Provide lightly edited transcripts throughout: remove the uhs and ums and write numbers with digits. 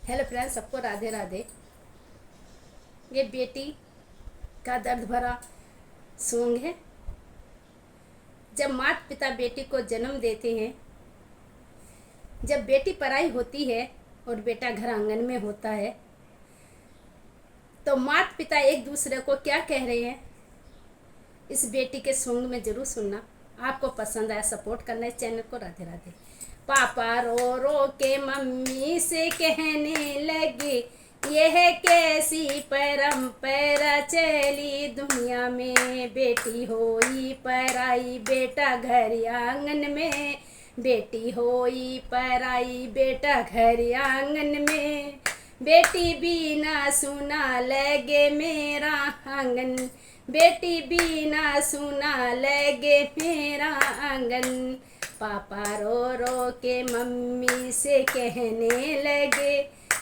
Hello friends, सबको राधे राधे। ये बेटी का दर्द भरा सॉन्ग है। जब माता पिता बेटी को जन्म देते हैं, जब बेटी पराई होती है और बेटा घर आंगन में होता है, तो माता पिता एक दूसरे को क्या कह रहे हैं, इस बेटी के सॉन्ग में ज़रूर सुनना। आपको पसंद आया सपोर्ट करना इस चैनल को। राधे राधे। पापा रो रो के मम्मी से कहने लगे, यह कैसी परंपरा चली दुनिया में, बेटी होई पराई बेटा घर आंगन में, बेटी होई पराई बेटा घर आंगन में, बेटी बिना सुना लगे मेरा आंगन, बेटी बिना सुना लगे मेरा आंगन। पापा रो रो के मम्मी से कहने लगे,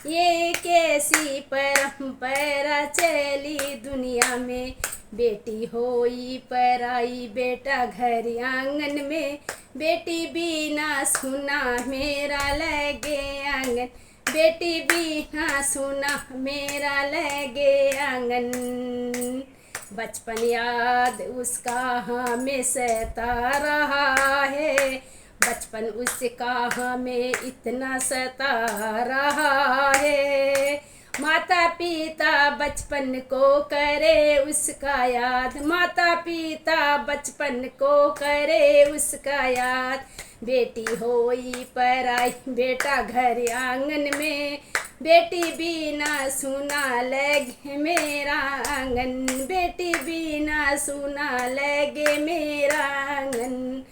ये कैसी परंपरा चली दुनिया में, बेटी होई पराई बेटा घर आंगन में, बेटी बिना सुना मेरा लगे आंगन, बेटी बिना सुना मेरा लगे आंगन। बचपन याद उसका हमें सता रहा है, बचपन उसका हमें इतना सता रहा है, माता पिता बचपन को करे उसका याद, माता पिता बचपन को करे उसका याद, बेटी होई पराई बेटा घर आंगन में, बेटी बिना सुना लगे मेरा आंगन, बेटी बिना सुना लगे मेरा आंगन।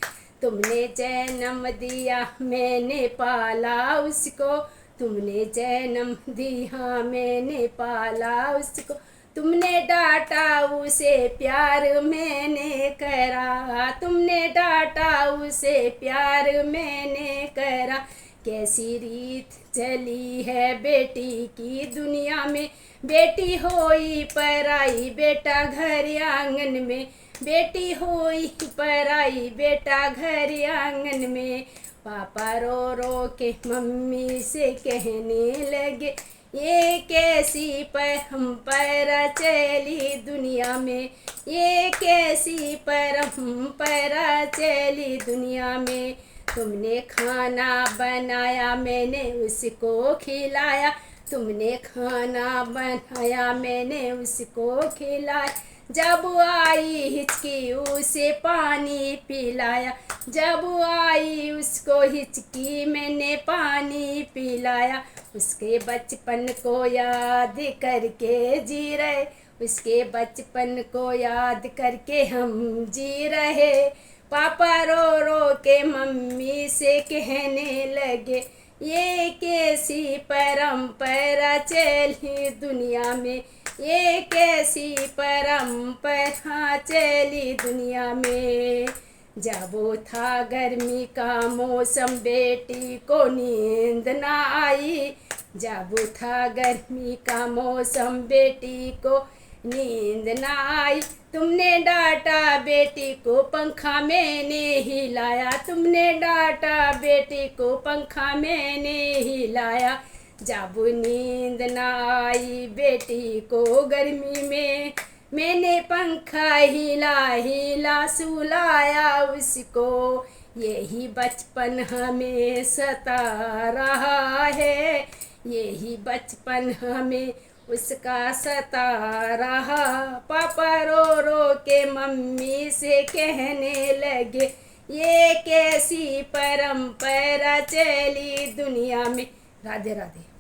तुमने जन्म दिया मैंने पाला उसको, तुमने जन्म दिया मैंने पाला उसको, तुमने डांटा उसे प्यार मैंने करा, तुमने डांटा उसे प्यार मैंने करा, कैसी रीत चली है बेटी की दुनिया में, बेटी होई पराई बेटा घर आंगन में, बेटी होई पराई बेटा घर आंगन में। पापा रो रो के मम्मी से कहने लगे, ये कैसी परंपरा चली दुनिया में, ये कैसी परंपरा चली दुनिया में, तुमने खाना बनाया मैंने उसको खिलाया, तुमने खाना बनाया मैंने उसको खिलाया, जब आई हिचकी उसे पानी पिलाया, जब आई उसको हिचकी मैंने पानी पिलाया, उसके बचपन को याद करके जी रहे, उसके बचपन को याद करके हम जी रहे। पापा रो रो के मम्मी से कहने लगे, ये कैसी परंपरा चली दुनिया में, ये कैसी परंपरा चली दुनिया में। जब वो था गर्मी का मौसम बेटी को नींद ना आई, जब वो था गर्मी का मौसम बेटी को नींद ना आई, तुमने डांटा बेटी को पंखा मैंने हिलाया, तुमने डांटा बेटी को पंखा मैंने हिलाया, जब नींद ना आई बेटी को गर्मी में, मैंने पंखा हिला हिला सुलाया उसको, यही बचपन हमें सता रहा है, यही बचपन हमें उसका सता रहा। पापा रो रो के मम्मी से कहने लगे, ये कैसी परंपरा चली दुनिया में। राधे राधे।